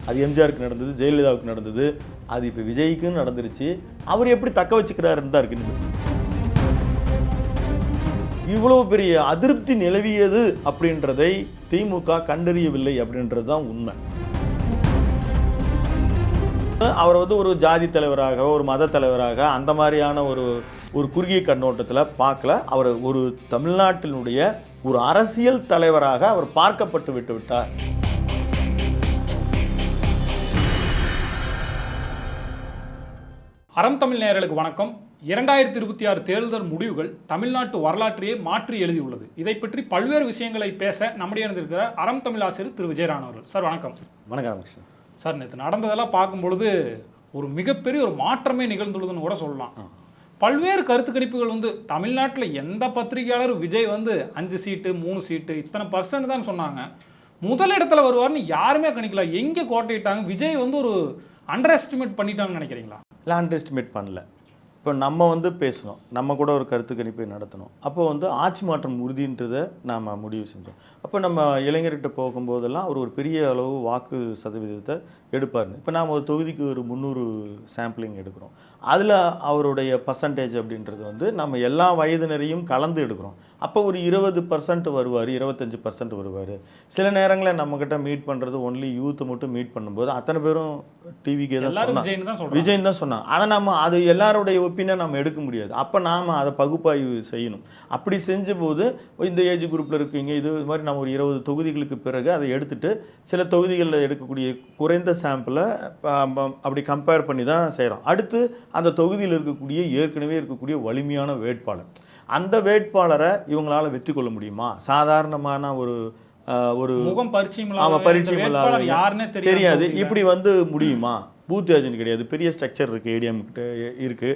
அது எம்ஜிஆருக்கு நடந்தது, ஜெயலலிதாவுக்கு நடந்தது, அது இப்போ விஜய்க்கும் நடந்துருச்சு. அவர் எப்படி தக்க வச்சுக்கிறாருன்னு தான் இருக்குது. இவ்வளோ பெரிய அதிருப்தி நிலவியது அப்படின்றதை திமுக கண்டறியவில்லை அப்படின்றது தான் உண்மை. அவரை வந்து ஒரு ஜாதி தலைவராக, ஒரு மத தலைவராக அந்த மாதிரியான ஒரு குறுகிய கண்ணோட்டத்தில் பார்க்கல. அவர் ஒரு தமிழ்நாட்டினுடைய ஒரு அரசியல் தலைவராக அவர் பார்க்கப்பட்டு விட்டார். அறம் தமிழ் நேயர்களுக்கு வணக்கம். 2026 தேர்தல் முடிவுகள் தமிழ்நாட்டு வரலாற்றையே மாற்றி எழுதியுள்ளது. இதை பற்றி பல்வேறு விஷயங்களை பேச நம்முடைய இருந்திருக்கிற அறம் தமிழ் ஆசிரியர் திரு விஜயராண் அவர்கள். சார் வணக்கம். வணக்கம் சார். நேற்று நடந்ததெல்லாம் பார்க்கும்பொழுது ஒரு மிகப்பெரிய ஒரு மாற்றமே நிகழ்ந்துள்ளதுன்னு கூட சொல்லலாம். பல்வேறு கருத்து கணிப்புகள் வந்து தமிழ்நாட்டில் எந்த பத்திரிகையாளர் விஜய் வந்து 5 சீட்டு 3 சீட்டு இத்தனை % தான் சொன்னாங்க. முதலிடத்தில் வருவார்னு யாருமே கணிக்கல. எங்கே கோட்டையிட்டாங்க? விஜய் வந்து ஒரு அண்டர் எஸ்டிமேட் பண்ணிட்டாங்கன்னு நினைக்கிறீங்களா? இல்லை, அண்டர் எஸ்டிமேட் பண்ணல. இப்போ நம்ம வந்து பேசணும், நம்ம கூட ஒரு கருத்து கணிப்பை நடத்தணும். அப்போ வந்து ஆட்சி மாற்றம் உறுதின்றதை நாம் முடிவு செஞ்சோம். அப்போ நம்ம இளைஞர்கிட்ட போகும்போதெல்லாம் அவர் ஒரு பெரிய அளவு வாக்கு சதவீதத்தை எடுப்பார்னு. இப்போ நாம் ஒரு தொகுதிக்கு ஒரு 300 சாம்பிளிங் எடுக்கிறோம். அதில் அவருடைய பர்சன்டேஜ் அப்படின்றது வந்து நம்ம எல்லா வயதினரையும் கலந்து எடுக்கிறோம். அப்போ ஒரு 20% வருவார், 25% வருவார். சில நேரங்களில் நம்மக்கிட்ட மீட் பண்ணுறது ஒன்லி யூத்தை மட்டும் மீட் பண்ணும்போது அத்தனை பேரும் டிவிக்கே தான் சொன்னாங்க, விஜய் தான் சொன்னாங்க. அதை அது எல்லாருடைய ஒப்பீனியன் நம்ம எடுக்க முடியாது. அப்போ நாம் அதை பகுப்பாய்வு செய்யணும். அப்படி செஞ்ச போது இந்த ஏஜ் குரூப்பில் இருக்கீங்க, இது மாதிரி நம்ம ஒரு 20 தொகுதிகளுக்கு பிறகு அதை எடுத்துட்டு சில தொகுதிகளில் எடுக்கக்கூடிய குறைந்த சாம்பிளை அப்படி கம்பேர் பண்ணி தான் செய்கிறோம். அடுத்து அந்த தொகுதியில் இருக்கக்கூடிய ஏற்கனவே இருக்கக்கூடிய வலிமையான வேட்பாளர், அந்த வேட்பாளரை இவங்களால வெற்றி கொள்ள முடியுமா? சாதாரணமான ஒரு பரிச்சயம் இல்லாத தெரியாது, இப்படி வந்து முடியுமா? பூத் ஏஜென்ட் கிடையாது, பெரிய ஸ்ட்ரக்சர் இருக்குது. ஏடிஎம் இருக்குது,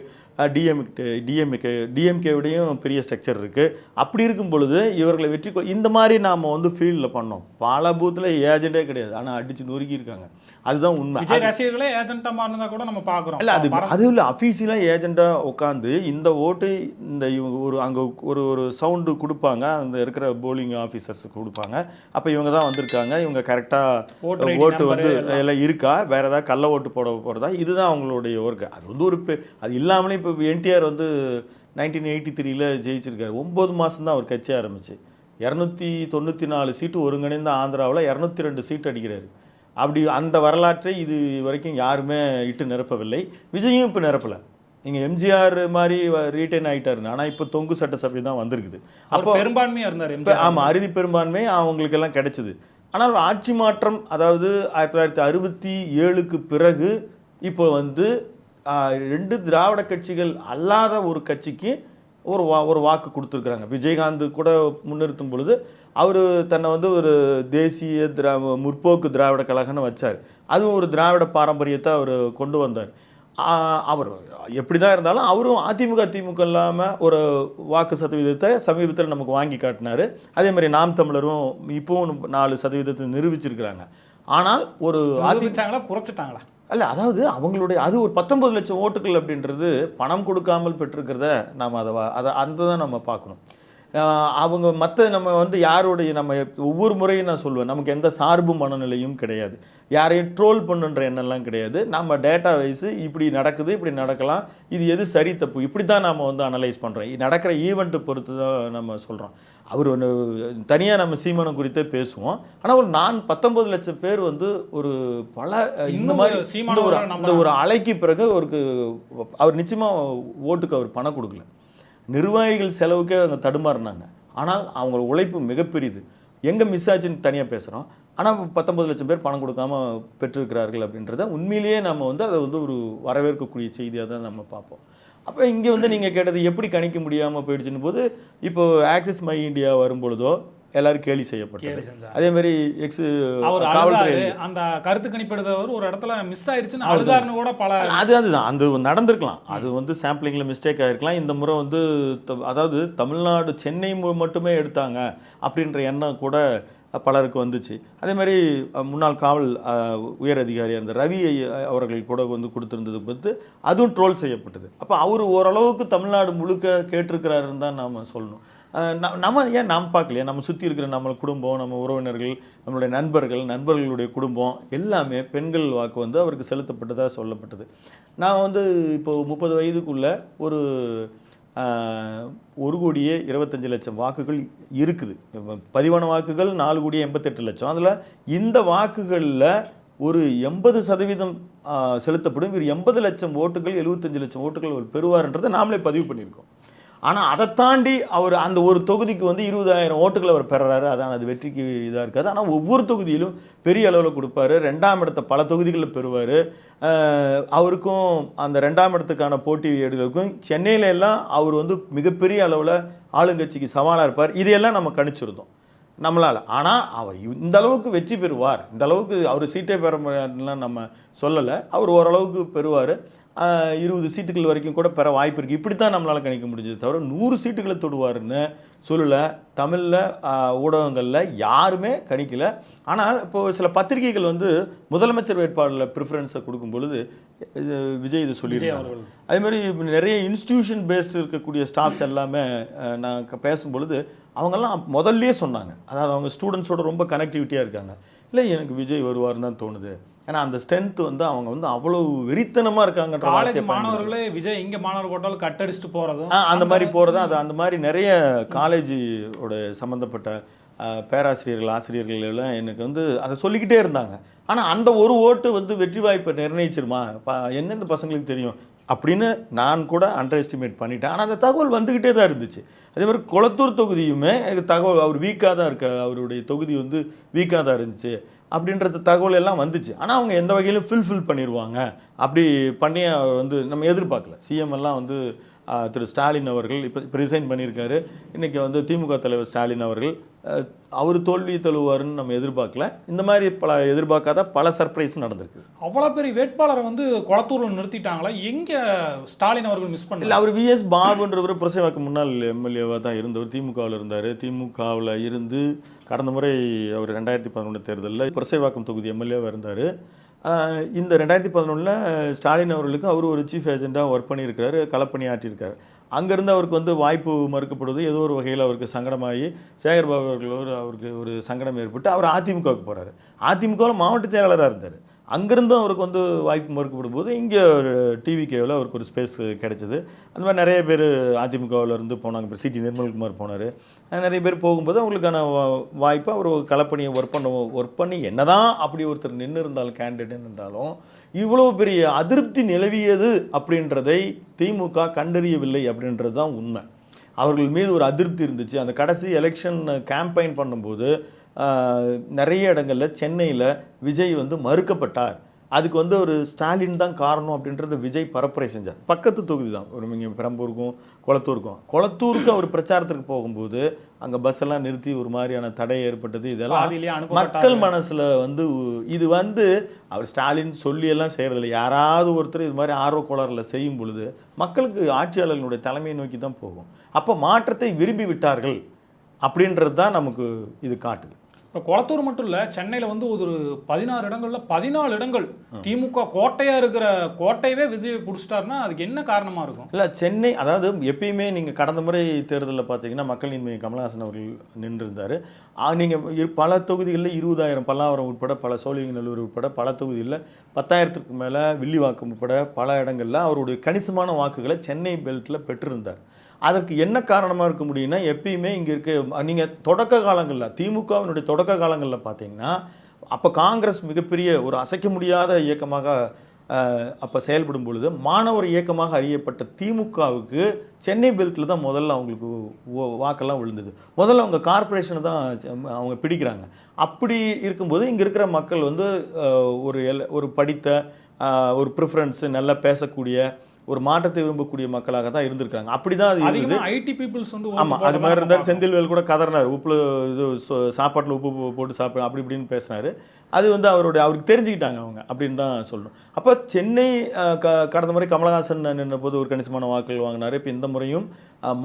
டிஎம்கேவிடையும் பெரிய ஸ்ட்ரக்சர் இருக்குது. அப்படி இருக்கும் பொழுது இவர்களை வெற்றி இந்த மாதிரி நாம் வந்து ஃபீல்டில் பண்ணோம். பல பூத்தில் ஏஜென்ட்டே கிடையாது, ஆனால் அடித்து நொறுக்கி இருக்காங்க. அதுதான் உண்மை. ரசிகர்களே ஏஜென்ட்டாக மாறினதா கூட நம்ம பார்க்குறோம். இல்லை, அது இல்லை, அஃபீஷியலாக ஏஜென்ட்டாக உட்காந்து இந்த ஓட்டு இந்த ஒரு அங்கே ஒரு சவுண்டு கொடுப்பாங்க, அந்த இருக்கிற போலிங் ஆஃபீஸர்ஸுக்கு கொடுப்பாங்க. அப்போ இவங்க தான் வந்திருக்காங்க, இவங்க கரெக்டாக ஓட்டு வந்து எல்லாம் இருக்கா, வேறு ஏதாவது கள்ள ஓட்டு போகிறதா, இதுதான் அவங்களுடைய ஒர்க்கு. அது வந்து அது இல்லாமலே இப்போ என்டிஆர் வந்து 1983 ஜெயிச்சிருக்காரு. 9 மாதம் தான் அவர் கட்சி ஆரம்பிச்சு 294 சீட்டு ஒருங்கிணைந்த ஆந்திராவில் 202 சீட்டு அடிக்கிறாரு. அப்படி அந்த வரலாற்றை இது வரைக்கும் யாருமே இட்டு நிரப்பவில்லை. விஜயும் இப்போ நிரப்பலை. நீங்கள் எம்ஜிஆர் மாதிரி ரீட்டைன் ஆகிட்டாருன்னு, ஆனால் இப்போ தொங்கு சட்டசபை தான் வந்திருக்குது. அப்போ பெரும்பான்மையாக இருந்தார். ஆமாம், அறுதி பெரும்பான்மை அவங்களுக்கெல்லாம் கிடைச்சிது. ஆனால் ஆட்சி மாற்றம், அதாவது 1967க்கு பிறகு இப்போ வந்து 2 திராவிட கட்சிகள் அல்லாத ஒரு கட்சிக்கு ஒரு வாக்கு கொடுத்துருக்குறாங்க. விஜயகாந்த் கூட முன்னிறுத்தும் பொழுது அவர் தன்னை வந்து ஒரு தேசிய முற்போக்கு திராவிட கழகம்னு வச்சார். அதுவும் ஒரு திராவிட பாரம்பரியத்தை அவர் கொண்டு வந்தார். அவர் எப்படி தான் இருந்தாலும் அவரும் திமுக இல்லாமல் ஒரு வாக்கு சதவீதத்தை சமீபத்தில் நமக்கு வாங்கி காட்டினார். அதே மாதிரி நாம் தமிழரும் இப்போவும் 4% நிரூபிச்சிருக்கிறாங்க. ஆனால் ஒரு குறைச்சிட்டாங்களா? அல்ல, அதாவது அவங்களுடைய அது ஒரு 19 லட்சம் ஓட்டுகள் அப்படின்றது பணம் கொடுக்காமல் பெற்றிருக்கிறத நாம் அதை தான் நம்ம பார்க்கணும். அவங்க மற்ற நம்ம வந்து யாருடைய நம்ம ஒவ்வொரு முறையும் நான் சொல்லுவேன், நமக்கு எந்த சார்பு மனநிலையும் கிடையாது, யாரையும் ட்ரோல் பண்ணுன்ற எண்ணம்லாம் கிடையாது. நம்ம டேட்டா வைஸு இப்படி நடக்குது, இப்படி நடக்கலாம், இது எது சரி தப்பு, இப்படி தான் நம்ம வந்து அனலைஸ் பண்ணுறோம். நடக்கிற ஈவெண்ட்டு பொறுத்து தான் நம்ம சொல்கிறோம். அவர் ஒன்று தனியாக நம்ம சீமானம் குறித்தே பேசுவோம். ஆனால் ஒரு 19 லட்சம் பேர் வந்து ஒரு பல இந்த மாதிரி ஒரு அலைக்கு பிறகு அவர் நிச்சயமாக ஓட்டுக்கு அவர் பணம் கொடுக்கல. நிர்வாகிகள் செலவுக்கே அவங்க தடுமாறினாங்க. ஆனால் அவங்க உழைப்பு மிகப்பெரியது. எங்கே மிஸ் ஆச்சுன்னு தனியாக பேசுகிறோம். ஆனால் 19 லட்சம் பேர் பணம் கொடுக்காம பெற்றிருக்கிறார்கள் அப்படின்றத உண்மையிலேயே நம்ம வந்து அதை வந்து ஒரு வரவேற்கக்கூடிய செய்தியாக தான் நம்ம பார்ப்போம். அப்போ இங்கே வந்து நீங்கள் கேட்டது எப்படி கணிக்க முடியாமல் போயிடுச்சுன்னு போது, இப்போ ஆக்சிஸ் மை இந்தியா வரும்பொழுதோ எல்லாரும் கேலி செய்யப்பட்டது. அதே மாதிரி காவல்துறை அந்த கருத்து கணிப்படுத்தவர் ஒரு இடத்துல மிஸ் ஆயிடுச்சுன்னு அழுதாருன்னு கூட பல அதுதான் அந்த நடந்திருக்கலாம். அது வந்து சாம்பிளிங்கில் மிஸ்டேக் ஆகிருக்கலாம். இந்த முறை வந்து அதாவது தமிழ்நாடு சென்னை மட்டுமே எடுத்தாங்க அப்படின்ற எண்ணம் கூட பலருக்கு வந்துச்சு. அதே மாதிரி முன்னாள் காவல் உயர் அதிகாரியாக இருந்த ரவி அவர்கள் கூட வந்து கொடுத்துருந்தது பார்த்து அதுவும் ட்ரோல் செய்யப்பட்டது. அப்போ அவர் ஓரளவுக்கு தமிழ்நாடு முழுக்க கேட்டிருக்கிறாருன்னு தான் நாம் சொல்லணும். நம்ம ஏன் நாம் பார்க்கலையா? நம்ம சுற்றி இருக்கிற நம்ம குடும்பம், நம்ம உறவினர்கள், நம்மளுடைய நண்பர்களுடைய குடும்பம் எல்லாமே பெண்கள் வாக்கு வந்து அவருக்கு செலுத்தப்பட்டதாக சொல்லப்பட்டது. நான் வந்து இப்போ 30 வயதுக்குள்ள ஒரு 1,25,00,000 வாக்குகள் இருக்குது. பதிவான வாக்குகள் 4,88,00,000. அதில் இந்த வாக்குகளில் ஒரு 80% செலுத்தப்படும். இவர் 80 லட்சம் ஓட்டுகள் 75 லட்சம் ஓட்டுகள் அவர் பெறுவார்ன்றதை நாமளே பதிவு பண்ணியிருக்கோம். ஆனால் அதை தாண்டி அவர் அந்த ஒரு தொகுதிக்கு வந்து 20,000 ஓட்டுகள் அவர் பெறுறாரு. அதான் அது வெற்றிக்கு இதாக இருக்காது. ஆனால் ஒவ்வொரு தொகுதியிலும் பெரிய அளவில் கொடுப்பாரு. 2ஆம் இடத்தை பல தொகுதிகளில் பெறுவார். அவருக்கும் அந்த 2ஆம் இடத்துக்கான போட்டி எடுக்கிறதுக்கும் சென்னையில எல்லாம் அவர் வந்து மிகப்பெரிய அளவில் ஆளுங்கட்சிக்கு சவாலாக இருப்பார். இதையெல்லாம் நம்ம கணிச்சிருந்தோம் நம்மளால். ஆனால் அவர் இந்த அளவுக்கு வெற்றி பெறுவார், இந்த அளவுக்கு அவர் சீட்டே பெற முடியாதுலாம் நம்ம சொல்லலை. அவர் ஓரளவுக்கு பெறுவார். 20 சீட்டுகள் வரைக்கும் கூட பெற வாய்ப்பு இருக்குது. இப்படி தான் நம்மளால் கணிக்க முடிஞ்சது தவிர 100 சீட்டுகளை தொடுவார்னு சொல்லலை. தமிழில் ஊடகங்களில் யாருமே கணிக்கலை. ஆனால் இப்போது சில பத்திரிகைகள் வந்து முதலமைச்சர் வேட்பாளரில் ப்ரிஃபரன்ஸை கொடுக்கும் பொழுது விஜய் இது சொல்லியிருக்காங்க. அதே மாதிரி நிறைய இன்ஸ்டிடியூஷன் பேஸ்டு இருக்கக்கூடிய ஸ்டாஃப்ஸ் எல்லாமே நான் பேசும்பொழுது அவங்கெல்லாம் முதல்லையே சொன்னாங்க. அதாவது அவங்க ஸ்டூடெண்ட்ஸோட ரொம்ப கனெக்டிவிட்டியாக இருக்காங்க. இல்லை எனக்கு விஜய் வருவார்னு தான் தோணுது. ஏன்னா அந்த ஸ்ட்ரென்த் வந்து அவங்க வந்து அவ்வளவு வெறித்தனமாக இருக்காங்கன்ற காலேஜ் மாணவர்களே விஜய் இங்கே மாணவர் போட்டாலும் கட்டடிச்சுட்டு போகிறதும் அந்த மாதிரி போகிறதும் அது அந்த மாதிரி நிறைய காலேஜோட சம்மந்தப்பட்ட பேராசிரியர்கள் ஆசிரியர்கள் எல்லாம் எனக்கு வந்து அதை சொல்லிக்கிட்டே இருந்தாங்க. ஆனால் அந்த ஒரு ஓட்டு வந்து வெற்றி வாய்ப்பை நிர்ணயிச்சிருமா என்னென்ன பசங்களுக்கு தெரியும் அப்படின்னு நான் கூட அண்டர் எஸ்டிமேட் பண்ணிட்டேன். ஆனால் அந்த தகவல் வந்துக்கிட்டே தான் இருந்துச்சு. அதே மாதிரி கொளத்தூர் தொகுதியுமே தகவல் அவர் வீக்காக தான் இருக்க, அவருடைய தொகுதி வந்து வீக்காக தான் இருந்துச்சு அப்படின்றது தகவல் எல்லாம் வந்துச்சு. ஆனால் அவங்க எந்த வகையிலும் ஃபில் பண்ணிடுவாங்க அப்படி பண்ணி அவர் வந்து நம்ம எதிர்பார்க்கல. சிஎம் எல்லாம் வந்து திரு ஸ்டாலின் அவர்கள் இப்போ ரிசைன் பண்ணியிருக்காரு. இன்றைக்கி வந்து திமுக தலைவர் ஸ்டாலின் அவர்கள் அவர் தோல்வி தழுவாருன்னு நம்ம எதிர்பார்க்கல. இந்த மாதிரி எதிர்பார்க்காத பல சர்ப்ரைஸ் நடந்திருக்கு. அவ்வளோ பெரிய வேட்பாளரை வந்து கொளத்தூரில் நிறுத்திட்டாங்களா? எங்கே ஸ்டாலின் அவர்கள் மிஸ் பண்ணல? அவர் விஎஸ் பாபுன்றவர் புரசைவாக்கம் முன்னாள் எம்எல்ஏவாக தான் இருந்தவர். திமுகவில் இருந்தார். திமுகவில் இருந்து கடந்த முறை அவர் 2011 தேர்தலில் புரசைவாக்கம் தொகுதி எம்எல்ஏவாக இருந்தார். இந்த 2011 ஸ்டாலின் அவர்களுக்கு அவர் ஒரு சீஃப் ஏஜெண்டாக ஒர்க் பண்ணியிருக்காரு, களப்பணி ஆற்றியிருக்காரு. அங்கேருந்து அவருக்கு வந்து வாய்ப்பு மறுக்கப்படுவது ஏதோ ஒரு வகையில் அவருக்கு சங்கடமாகி சேகர்பாபு அவர்கள் அவருக்கு ஒரு சங்கடம் ஏற்பட்டு அவர் அதிமுகவுக்கு போகிறாரு. அதிமுகவில் மாவட்ட செயலாளராக இருந்தார். அங்கேருந்தும் அவருக்கு வந்து வாய்ப்பு மறுக்கப்படும் போது இங்கே ஒரு டிவிகேவில் அவருக்கு ஒரு ஸ்பேஸ் கிடைச்சிது. அந்த மாதிரி நிறைய பேர் அதிமுகவில் இருந்து போனாங்க. இப்போ சிடி நிர்மல்குமார் போனார். நிறைய பேர் போகும்போது அவங்களுக்கான வாய்ப்பு அவர் களப்பணியை ஒர்க் பண்ணி என்ன தான் அப்படி ஒருத்தர் நின்று இருந்தாலும் கேண்டிடேட் இருந்தாலும் இவ்வளோ பெரிய அதிருப்தி நிலவியது அப்படின்றதை திமுக கண்டறியவில்லை அப்படின்றது தான் உண்மை. அவர்கள் மீது ஒரு அதிருப்தி இருந்துச்சு. அந்த கடைசி எலெக்ஷன் கேம்பெயின் பண்ணும்போது நிறைய இடங்களில் சென்னையில் விஜய் வந்து மறுக்கப்பட்டார். அதுக்கு வந்து ஒரு ஸ்டாலின் தான் காரணம் அப்படின்றத விஜய் பரப்புரை செஞ்சார். பக்கத்து தொகுதி தான், ஒரு இங்கே பெரம்பூருக்கும் கொளத்தூருக்கு அவர் பிரச்சாரத்துக்கு போகும்போது அங்கே பஸ் எல்லாம் நிறுத்தி ஒரு மாதிரியான தடை ஏற்பட்டது. இதெல்லாம் மக்கள் மனசில் வந்து இது வந்து அவர் ஸ்டாலின் சொல்லியெல்லாம் செய்கிறதில்ல. யாராவது ஒருத்தர் இது மாதிரி ஆர்வ கோளாறில் செய்யும் பொழுது மக்களுக்கு ஆட்சியாளர்களுடைய தலைமையை நோக்கி தான் போகும். அப்போ மாற்றத்தை விரும்பி விட்டார்கள் அப்படின்றது தான் நமக்கு இது காட்டுது. இப்போ கொளத்தூர் மட்டும் இல்லை, சென்னையில் வந்து ஒரு 16 இடங்களில் 14 இடங்கள் திமுக கோட்டையாக இருக்கிற கோட்டையவே விஜய் பிடிச்சிட்டாருன்னா அதுக்கு என்ன காரணமாக இருக்கும்? இல்லை சென்னை அதாவது எப்பயுமே நீங்கள் கடந்த முறை தேர்தலில் பார்த்தீங்கன்னா மக்கள் நீதி மய்யம் கமலஹாசன் அவர்கள் நின்றிருந்தார். நீங்கள் பல தொகுதிகளில் 20,000 பல்லாவரம் உட்பட பல சோழிங்கநல்லூர் உட்பட பல தொகுதியில் 10,000க்கு மேலே வில்லிவாக்கம் உட்பட பல இடங்களில் அவருடைய கணிசமான வாக்குகளை சென்னை பெல்ட்டில் பெற்றிருந்தார். அதற்கு என்ன காரணமாக இருக்க முடியும்னா எப்பயுமே இங்கே இருக்க நீங்கள் தொடக்க காலங்களில் திமுகவினுடைய தொடக்க காலங்களில் பார்த்தீங்கன்னா அப்போ காங்கிரஸ் மிகப்பெரிய ஒரு அசைக்க முடியாத இயக்கமாக அப்போ செயல்படும் பொழுது மாணவர் இயக்கமாக அறியப்பட்ட திமுகவுக்கு சென்னை பெல்ட்டில் தான் முதல்ல அவங்களுக்கு வாக்கெல்லாம் விழுந்தது. முதல்ல அவங்க கார்பரேஷனை தான் அவங்க பிடிக்கிறாங்க. அப்படி இருக்கும்போது இங்கே இருக்கிற மக்கள் வந்து ஒரு படித்த ஒரு ப்ரிஃபரன்ஸு நல்லா பேசக்கூடிய ஒரு மாற்றத்தை விரும்பக்கூடிய மக்களாக தான் இருந்திருக்காங்க. அப்படிதான் அது இருந்தது. ஐடி பீப்புள்ஸ் வந்து ஆமாம் அது மாதிரி இருந்தார். செந்தில்வேல் கூட கதறினார், உப்பு இது சாப்பாட்டில் உப்பு போட்டு சாப்பிடு அப்படி இப்படின்னு பேசினார். அது வந்து அவருக்கு தெரிஞ்சுக்கிட்டாங்க அவங்க அப்படின்னு தான் சொல்லணும். அப்போ சென்னை கடந்த முறை கமலஹாசன் நின்ற போது ஒரு கணிசமான வாக்குகள் வாங்கினார். இப்போ இந்த முறையும்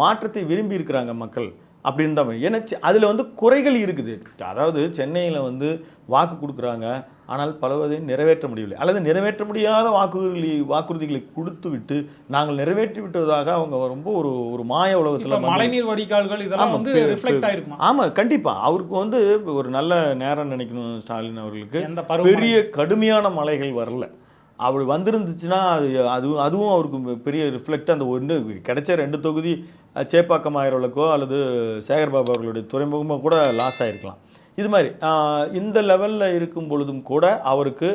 மாற்றத்தை விரும்பி இருக்கிறாங்க மக்கள் அப்படின்னு தான். ஏன்னா அதில் வந்து குறைகள் இருக்குது. அதாவது சென்னையில் வந்து வாக்கு கொடுக்குறாங்க, ஆனால் பலவதை நிறைவேற்ற முடியவில்லை, அல்லது நிறைவேற்ற முடியாத வாக்குறுதிகளை கொடுத்து விட்டு நாங்கள் நிறைவேற்றி விட்டதாக அவங்க ரொம்ப ஒரு ஒரு மாய உலகத்தில் மழைநீர் வடிகால்கள் இதெல்லாம் வந்து ரிஃப்ளெக்ட் ஆயிருக்குமா? ஆமாம், கண்டிப்பாக. அவருக்கு வந்து ஒரு நல்ல நேரம் நினைக்கணும் ஸ்டாலின் அவர்களுக்கு. எந்த பெரிய கடுமையான மழைகள் வரல. அப்படி வந்திருந்துச்சுன்னா அதுவும் அவருக்கு பெரிய ரிஃப்ளெக்ட். அந்த ஒன்று கிடைச்ச 2 தொகுதி சேப்பாக்கம் ஆயிரவளுக்கோ அல்லது சேகர்பாபு அவர்களுடைய துறைமுகமாக கூட லாஸ் ஆகிருக்கலாம். இது மாதிரி இந்த லெவலில் இருக்கும் பொழுதும் கூட அவருக்கு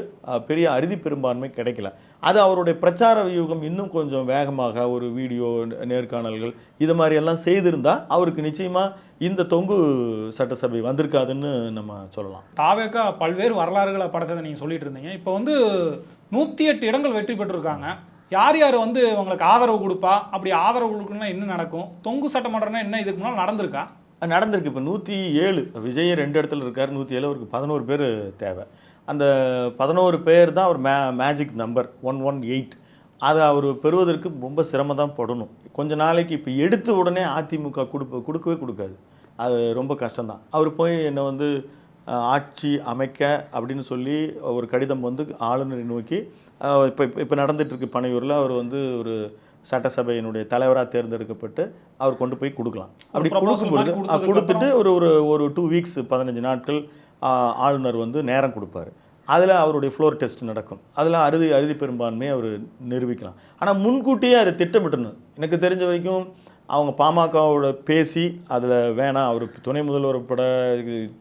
பெரிய அறுதி பெரும்பான்மை கிடைக்கல. அது அவருடைய பிரச்சார வியூகம் இன்னும் கொஞ்சம் வேகமாக ஒரு வீடியோ நேர்காணல்கள் இது மாதிரி எல்லாம் செய்திருந்தால் அவருக்கு நிச்சயமாக இந்த தொங்கு சட்டசபை வந்திருக்காதுன்னு நம்ம சொல்லலாம். தாவேக்கா பல்வேறு வரலாறுகளை படைச்சதை நீங்கள் சொல்லிட்டு இருந்தீங்க. இப்போ வந்து 108 இடங்கள் வெற்றி பெற்றிருக்காங்க. யார் யார் வந்து உங்களுக்கு ஆதரவு கொடுப்பா? அப்படி ஆதரவு கொடுக்கணும்னா என்ன நடக்கும்? தொங்கு சட்டமன்றம்னா என்ன இதுக்கு முன்னால் நடந்திருக்கா? நடந்திருக்கு. இப்போ 107 விஜய் 2 இடத்துல இருக்கார். 107 அவருக்கு 11 பேர் தேவை. அந்த 11 பேர் தான் அவர் மேஜிக் நம்பர் 118. அதை அவர் பெறுவதற்கு ரொம்ப சிரமம் தான் படணும். கொஞ்ச நாளைக்கு இப்போ எடுத்த உடனே அதிமுக கொடுக்கவே கொடுக்காது. அது ரொம்ப கஷ்டம்தான். அவர் போய் என்னை வந்து ஆட்சி அமைக்க அப்படின்னு சொல்லி ஒரு கடிதம் வந்து ஆளுநரை நோக்கி இப்போ நடந்துகிட்ருக்கு பனையூரில். அவர் வந்து ஒரு சட்டசபையினுடைய தலைவராக தேர்ந்தெடுக்கப்பட்டு அவர் கொண்டு போய் கொடுக்கலாம். அப்படி கொடுக்கும்பொழுது கொடுத்துட்டு ஒரு 2 வீக்ஸ் 15 நாட்கள் ஆளுநர் வந்து நேரம் கொடுப்பார். அதில் அவருடைய ஃப்ளோர் டெஸ்ட் நடக்கும். அதில் அறுதி பெரும்பான்மையை அவர் நிரூபிக்கலாம். ஆனால் முன்கூட்டியே அதை திட்டமிட்டணும். எனக்கு தெரிஞ்ச வரைக்கும் அவங்க பாமகவோட பேசி அதில் வேணாம், அவர் துணை முதல்வர் உட்பட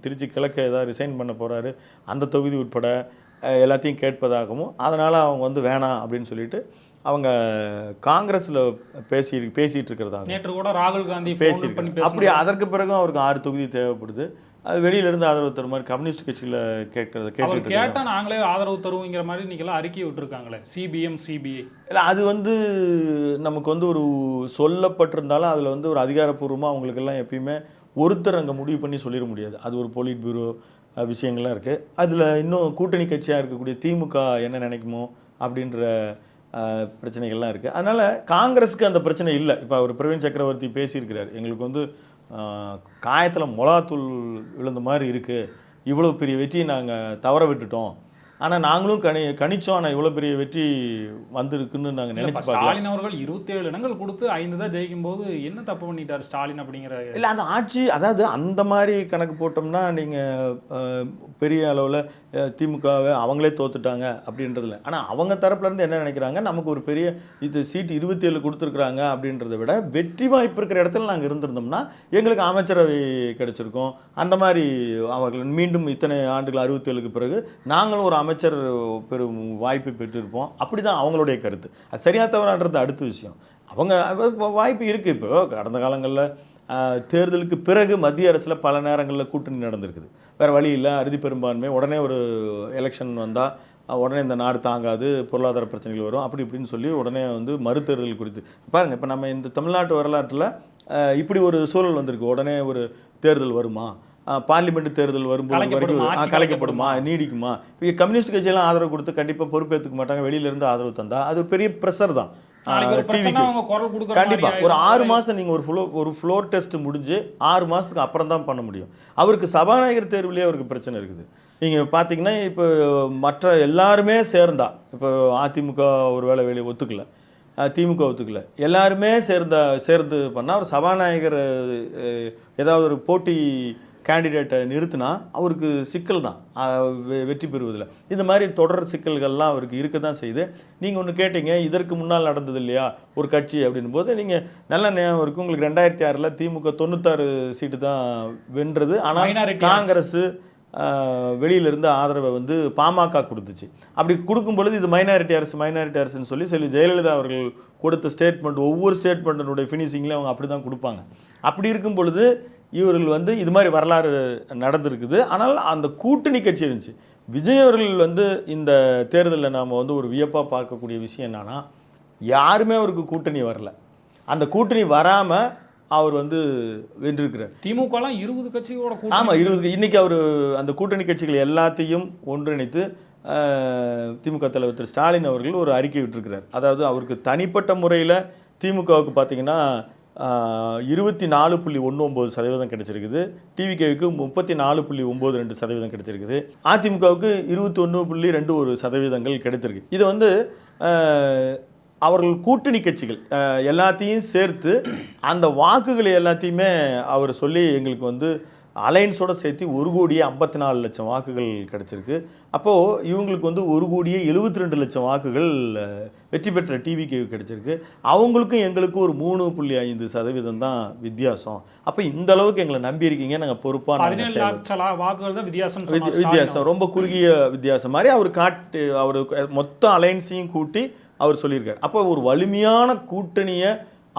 திருச்சி கிழக்கு ஏதாவது ரிசைன் பண்ண போகிறாரு, அந்த தொகுதி உட்பட எல்லாத்தையும் கேட்பதாகவும், அதனால் அவங்க வந்து வேணாம் அப்படின்னு சொல்லிட்டு அவங்க காங்கிரஸில் பேசிகிட்டு இருக்கிறதாக நேற்று கூட ராகுல் காந்தி பேசியிருக்கு. அப்படி அதற்கு பிறகும் அவருக்கு 6 தொகுதி தேவைப்படுது. அது வெளியிலேருந்து ஆதரவு தரும் மாதிரி கம்யூனிஸ்ட் கட்சியில் கேட்டால் நாங்களே ஆதரவு தருவோங்கிற மாதிரி நீங்களாம் அறிக்கை விட்டுருக்காங்களே சிபிஎம் சிபிஐ. இல்லை, அது வந்து நமக்கு வந்து ஒரு சொல்லப்பட்டிருந்தாலும் அதில் வந்து ஒரு அதிகாரப்பூர்வமாக அவங்களுக்கெல்லாம் எப்பயுமே ஒருத்தர் அங்கே முடிவு பண்ணி சொல்லிட முடியாது. அது ஒரு பொலிட் பியூரோ விஷயங்கள்லாம் இருக்குது. அதில் இன்னும் கூட்டணி கட்சியாக இருக்கக்கூடிய திமுக என்ன நினைக்குமோ அப்படின்ற பிரச்சனைகள்லாம் இருக்குது. அதனால் காங்கிரஸுக்கு அந்த பிரச்சனை இல்லை. இப்போ அவர் பிரவீன் சக்கரவர்த்தி பேசியிருக்கிறார், எங்களுக்கு வந்து காயத்தில் மிளகாத்தூள் விழுந்த மாதிரி இருக்குது, இவ்வளோ பெரிய வெற்றியை நாங்கள் தவற விட்டுட்டோம், ஆனால் நாங்களும் கணிச்சோம், ஆனால் இவ்வளோ பெரிய வெற்றி வந்திருக்குன்னு நாங்கள் நினைச்சு பார்க்கலாம். ஸ்டாலின் அவர்கள் 27 இடங்கள் கொடுத்து 5 தான் ஜெயிக்கும் போது என்ன தப்பு பண்ணிட்டார் ஸ்டாலின் அப்படிங்கிற இல்லை, அந்த ஆட்சி அதாவது அந்த மாதிரி கணக்கு போட்டோம்னா நீங்கள் பெரிய அளவில் திமுகவை அவங்களே தோத்துட்டாங்க அப்படின்றதில்ல. ஆனால் அவங்க தரப்புலேருந்து என்ன நினைக்கிறாங்க, நமக்கு ஒரு பெரிய இது சீட்டு 27 கொடுத்துருக்குறாங்க அப்படின்றத விட வெற்றி வாய்ப்பு இருக்கிற இடத்துல நாங்கள் இருந்திருந்தோம்னா எங்களுக்கு அமைச்சரவை கிடைச்சிருக்கோம். அந்த மாதிரி அவர்கள் மீண்டும் இத்தனை ஆண்டுகள் 67க்கு பிறகு நாங்களும் ஒரு அமைச்சர் பெரும் வாய்ப்பு பெற்றிருப்போம். அப்படி தான் அவங்களுடைய கருத்து. அது சரியா தவறான்றது அடுத்த விஷயம். அவங்க வாய்ப்பு இருக்குது. இப்போ கடந்த காலங்களில் தேர்தலுக்கு பிறகு மத்திய அரசில் பல நேரங்களில் கூட்டணி நடந்திருக்குது. வேறு வழி இல்லை, அறுதி பெரும்பான்மை, உடனே ஒரு எலெக்ஷன் வந்தால் உடனே இந்த நாடு தாங்காது, பொருளாதார பிரச்சனைகள் வரும், அப்படி இப்படின்னு சொல்லி உடனே வந்து மறுதேர்தல் குறித்து பாருங்கள். இப்போ நம்ம இந்த தமிழ்நாட்டு வரலாற்றில் இப்படி ஒரு சூழல் வந்திருக்கு. உடனே ஒரு தேர்தல் வருமா, பார்லிமெண்ட் தேர்தல் வரும்போது வரைக்கும் கலைக்கப்படுமா, நீடிக்குமா? இப்போ கம்யூனிஸ்ட் கட்சியெல்லாம் ஆதரவு கொடுத்து கண்டிப்பாக பொறுப்பேற்றுக்க மாட்டாங்க. வெளியிலேருந்து ஆதரவு தந்தால் அது பெரிய ப்ரெஷர் தான். கண்டிப்பா ஒரு 6 மாதம் நீங்கள் ஒரு ஃப்ளோர் டெஸ்ட் முடிஞ்சு 6 மாதத்துக்கு அப்புறம் தான் பண்ண முடியும். அவருக்கு சபாநாயகர் தேர்வுலேயே அவருக்கு பிரச்சனை இருக்குது. நீங்கள் பார்த்தீங்கன்னா இப்போ மற்ற எல்லாருமே சேர்ந்தா, இப்போ அதிமுக ஒரு வேளை வெளியே ஒத்துக்கல, திமுக ஒத்துக்கல, எல்லாருமே சேர்ந்து பண்ணால் அவர் சபாநாயகர் ஏதாவது ஒரு போட்டி கேண்டிடேட்டை நிறுத்தினா அவருக்கு சிக்கல் தான் வெற்றி பெறுவதில். இந்த மாதிரி தொடர் சிக்கல்கள்லாம் அவருக்கு இருக்க தான் செய்யுது. நீங்கள் ஒன்று கேட்டீங்க, இதற்கு முன்னால் நடந்தது இல்லையா ஒரு கட்சி அப்படின் போது, நீங்கள் நல்ல ஞாபகம் இருக்கும் உங்களுக்கு 2006 திமுக 96 சீட்டு தான் வென்றது. ஆனால் காங்கிரஸ் வெளியிலிருந்து ஆதரவை வந்து பாமக கொடுத்துச்சு. அப்படி கொடுக்கும் பொழுது இது மைனாரிட்டி அரசுன்னு சொல்லி ஜெயலலிதா அவர்கள் கொடுத்த ஸ்டேட்மெண்ட், ஒவ்வொரு ஸ்டேட்மெண்ட்டினுடைய ஃபினிஷிங்லேயும் அவங்க அப்படி தான் கொடுப்பாங்க. அப்படி இருக்கும் பொழுது இவர்கள் வந்து இது மாதிரி வரலாறு நடந்திருக்குது. ஆனால் அந்த கூட்டணி கட்சி இருந்துச்சு. விஜய் அவர்கள் வந்து இந்த தேர்தலில் நாம் வந்து ஒரு வியப்பாக பார்க்கக்கூடிய விஷயம் என்னன்னா, யாருமே அவருக்கு கூட்டணி வரல. அந்த கூட்டணி வராமல் அவர் வந்து வென்றிருக்கிறார். திமுகலாம் 20 கட்சிகளோட கூட்டணி. ஆமாம், 20. இன்றைக்கி அவர் அந்த கூட்டணி கட்சிகள் எல்லாத்தையும் ஒன்றிணைத்து திமுக தலைவர் திரு ஸ்டாலின் அவர்கள் ஒரு அறிக்கை விட்டிருக்கிறார். அதாவது அவருக்கு தனிப்பட்ட முறையில் திமுகவுக்கு பார்த்தீங்கன்னா 24.19% கிடைச்சிருக்குது. டிவிகேவுக்கு 34.92% கிடைச்சிருக்குது. அதிமுகவுக்கு 21.21% கிடைத்திருக்கு. இது வந்து அவர்கள் கூட்டணி கட்சிகள் எல்லாத்தையும் சேர்த்து அந்த வாக்குகளை எல்லாத்தையுமே அவர் சொல்லி எங்களுக்கு வந்து அலைன்ஸோட சேர்த்து 1,54,00,000 வாக்குகள் கிடைச்சிருக்கு. அப்போது இவங்களுக்கு வந்து 1,72,00,000 வாக்குகள் வெற்றி பெற்ற டிவிகேவுக்கு கிடைச்சிருக்கு. அவங்களுக்கும் எங்களுக்கும் ஒரு 3.5% தான் வித்தியாசம். அப்போ இந்த அளவுக்கு எங்களை நம்பி இருக்கீங்க, நாங்கள் பொறுப்பாக 17 லட்சம் வாக்குகள் தான் வித்தியாசம். வித்தியாசம் ரொம்ப குறுகிய வித்தியாசம் மாதிரி அவர் மொத்த அலைன்ஸையும் கூட்டி அவர் சொல்லியிருக்கார். அப்போ ஒரு வலிமையான கூட்டணியை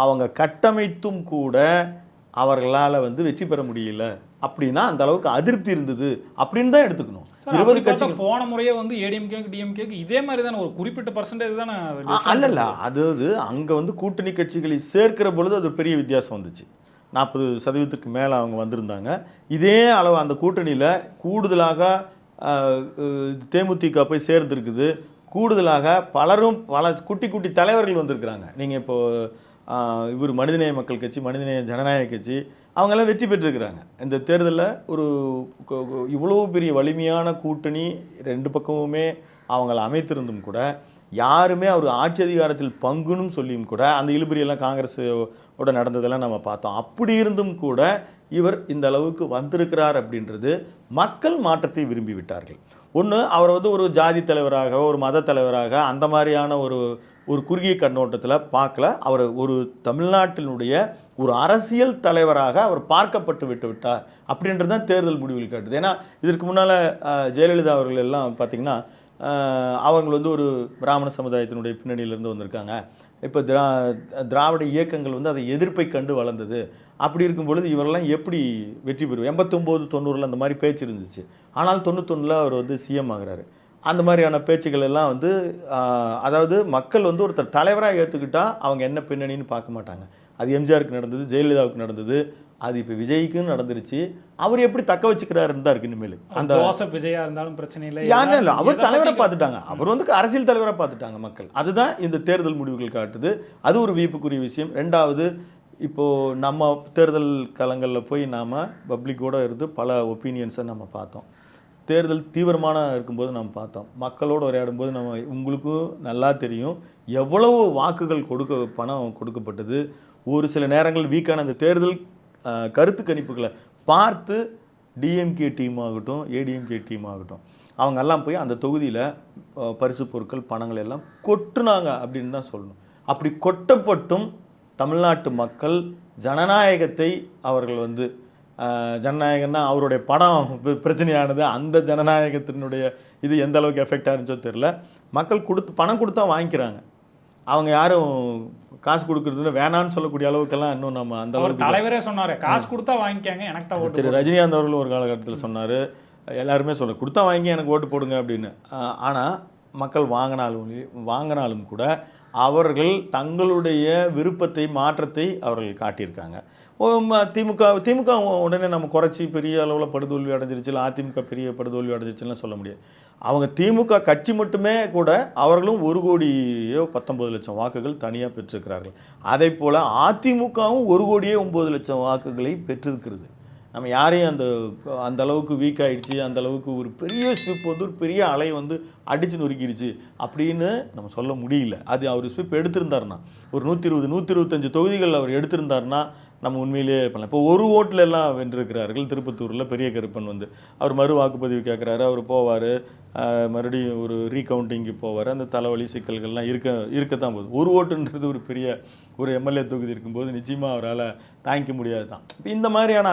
அவங்க கட்டமைத்தும் கூட அவர்களால் வந்து வெற்றி பெற முடியல அப்படின்னா அந்த அளவுக்கு அதிருப்தி இருந்தது அப்படின்னு தான் எடுத்துக்கணும். 20 கட்சிகள் போன முறையே வந்து ஏடிஎம்கே டிஎம்கேக்கு இதே மாதிரி தானே ஒரு குறிப்பிட்ட பர்சன்டேஜ் தானே. அல்ல அதாவது அங்கே வந்து கூட்டணி கட்சிகளை சேர்க்கிற பொழுது அது பெரிய வித்தியாசம் வந்துச்சு. 40% மேலே அவங்க வந்திருந்தாங்க. இதே அளவு அந்த கூட்டணியில் கூடுதலாக தேமுதிக போய் சேர்ந்துருக்குது. கூடுதலாக பல குட்டி குட்டி தலைவர்கள் வந்திருக்கிறாங்க. நீங்கள் இப்போது இவர் மனிதநேய மக்கள் கட்சி, மனிதநேய ஜனநாயக கட்சி, அவங்கெல்லாம் வெற்றி பெற்றிருக்கிறாங்க. இந்த தேர்தலில் ஒரு இவ்வளோ பெரிய வலிமையான கூட்டணி 2 பக்கமுமே அவங்கள அமைத்திருந்தும் கூட யாருமே அவர் ஆட்சி அதிகாரத்தில் பங்குன்னு சொல்லியும் கூட அந்த இழுபறியெல்லாம் காங்கிரஸோட நடந்ததெல்லாம் நம்ம பார்த்தோம். அப்படி இருந்தும் கூட இவர் இந்த அளவுக்கு வந்திருக்கிறார் அப்படின்றது மக்கள் மாற்றத்தை விரும்பி விட்டார்கள். ஒன்று, அவர் வந்து ஒரு ஜாதி தலைவராக, ஒரு மத தலைவராக அந்த மாதிரியான ஒரு குறுகிய கண்ணோட்டத்தில் பார்க்கல. அவர் ஒரு தமிழ்நாட்டினுடைய ஒரு அரசியல் தலைவராக அவர் பார்க்கப்பட்டு விட்டார் அப்படின்றது தான் தேர்தல் முடிவுகள் காட்டுது. ஏன்னா இதற்கு முன்னால் ஜெயலலிதா அவர்கள் எல்லாம் பார்த்திங்கன்னா அவங்க வந்து ஒரு பிராமண சமுதாயத்தினுடைய பின்னணியிலேருந்து வந்திருக்காங்க. இப்போ திராவிட இயக்கங்கள் வந்து அதை எதிர்ப்பை கண்டு வளர்ந்தது. அப்படி இருக்கும் பொழுது இவரெல்லாம் எப்படி வெற்றி பெறும்? 89, 90 அந்த மாதிரி பேச்சு இருந்துச்சு. ஆனால் 91 அவர் வந்து சிஎம் ஆகிறாரு. அந்த மாதிரியான பேச்சுக்கள் எல்லாம் வந்து அதாவது மக்கள் வந்து ஒருத்தர் தலைவராக ஏற்றுக்கிட்டால் அவங்க என்ன பின்னணின்னு பார்க்க மாட்டாங்க. அது எம்ஜிஆருக்கு நடந்தது, ஜெயலலிதாவுக்கு நடந்தது, அது இப்போ விஜய்க்குன்னு நடந்துருச்சு. அவர் எப்படி தக்க வச்சுக்கிறாருன்னு தான் இருக்கு இனிமேல். அந்த விஜயா இருந்தாலும் பிரச்சனை இல்லை, யாரும் இல்லை, அவர் தலைவரை பார்த்துட்டாங்க. அவர் வந்து அரசியல் தலைவராக பார்த்துட்டாங்க மக்கள். அதுதான் இந்த தேர்தல் முடிவுகள் காட்டுது. அது ஒரு வியப்புக்குரிய விஷயம். ரெண்டாவது, இப்போது நம்ம தேர்தல் களங்களில் போய் நாம் பப்ளிக்கோடு இருந்து பல ஒப்பீனியன்ஸை நம்ம பார்த்தோம். தேர்தல் தீவிரமான இருக்கும்போது நம்ம பார்த்தோம். மக்களோடு உரையாடும்போது நம்ம உங்களுக்கும் நல்லா தெரியும் எவ்வளவு வாக்குகள் பணம் கொடுக்கப்பட்டது. ஒரு சில நேரங்கள் வீக்கான அந்த தேர்தல் கருத்து கணிப்புகளை பார்த்து டிஎம்கே டீம் ஆகட்டும், ஏடிஎம்கே டீம் ஆகட்டும், அவங்கெல்லாம் போய் அந்த தொகுதியில் பரிசு பொருட்கள் பணங்கள் எல்லாம் கொட்டுனாங்க அப்படின்னு தான் சொல்லணும். அப்படி கொட்டப்பட்டும் தமிழ்நாட்டு மக்கள் ஜனநாயகத்தை அவர்கள் வந்து ஜனநாயகம்னா அவருடைய படம் பிரச்சனையானது, அந்த ஜனநாயகத்தினுடைய இது எந்த அளவுக்கு எஃபெக்ட் ஆயிருச்சோ தெரியல. மக்கள் பணம் கொடுத்தா வாங்கிக்கிறாங்க. அவங்க யாரும் காசு கொடுக்குறதுன்னு வேணான்னு சொல்லக்கூடிய அளவுக்கெல்லாம் இன்னும் நம்ம அந்த அளவுக்கு. தலைவரே சொன்னார், காசு கொடுத்தா வாங்கிக்காங்க எனக்கு தான் ஓட்டு. திரு ரஜினிகாந்த் அவர்களும் ஒரு காலகட்டத்தில் சொன்னார், எல்லாருமே சொல்ல கொடுத்தா வாங்கி எனக்கு ஓட்டு போடுங்க அப்படின்னு. ஆனால் மக்கள் வாங்கினாலும் கூட அவர்கள் தங்களுடைய விருப்பத்தை, மாற்றத்தை அவர்கள் காட்டியிருக்காங்க. திமுக உடனே நம்ம குறைச்சி பெரிய அளவில் படுதோல்வி அடைஞ்சிருச்சு, இல்லை அதிமுக பெரிய படுதோல்வி அடைஞ்சிருச்சுலாம் சொல்ல முடியாது. அவங்க திமுக கட்சி மட்டுமே கூட அவர்களும் 1,19,00,000 வாக்குகள் தனியாக பெற்றிருக்கிறார்கள். அதே போல் அதிமுகவும் 1,09,00,000 வாக்குகளை பெற்றிருக்கிறது. நம்ம யாரையும் அந்த அளவுக்கு வீக் ஆகிடுச்சு, அந்த அளவுக்கு ஒரு பெரிய ஸ்விப் வந்து ஒரு பெரிய அலை வந்து அடித்து நொறுக்கிடுச்சு அப்படின்னு நம்ம சொல்ல முடியல. அது அவர் ஸ்விப் எடுத்திருந்தாருன்னா ஒரு 120-125 தொகுதிகள் அவர் எடுத்திருந்தாருன்னா நம்ம உண்மையிலேயே பண்ணலாம். இப்போ ஒரு ஓட்டில் எல்லாம் வென்றிருக்கிறார்கள். திருப்பத்தூரில் பெரிய கருப்பன் வந்து அவர் மறு வாக்குப்பதிவு கேட்குறாரு, அவர் போவார், மறுபடியும் ஒரு ரீகவுண்டிங்கு போவார். அந்த தலைவலி சிக்கல்கள்லாம் இருக்கத்தான் போகுது. ஒரு ஓட்டுன்றது ஒரு பெரிய ஒரு எம்எல்ஏ தொகுதி இருக்கும்போது நிச்சயமாக அவரால் தாங்கிக்க முடியாது தான். இந்த மாதிரியான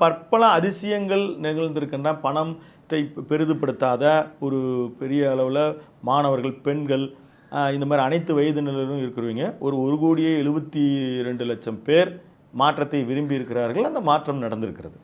பற்பல அதிசயங்கள் நிகழ்ந்திருக்கின்ற பணத்தை பெரிதுபடுத்தாத ஒரு பெரிய அளவில் மாணவர்கள், பெண்கள், இந்த மாதிரி அனைத்து வயதினரும் இருக்கிறவங்க ஒரு 1,72,00,000 பேர் மாற்றத்தை விரும்பி இருக்கிறார்கள். அந்த மாற்றம் நடந்திருக்கிறது.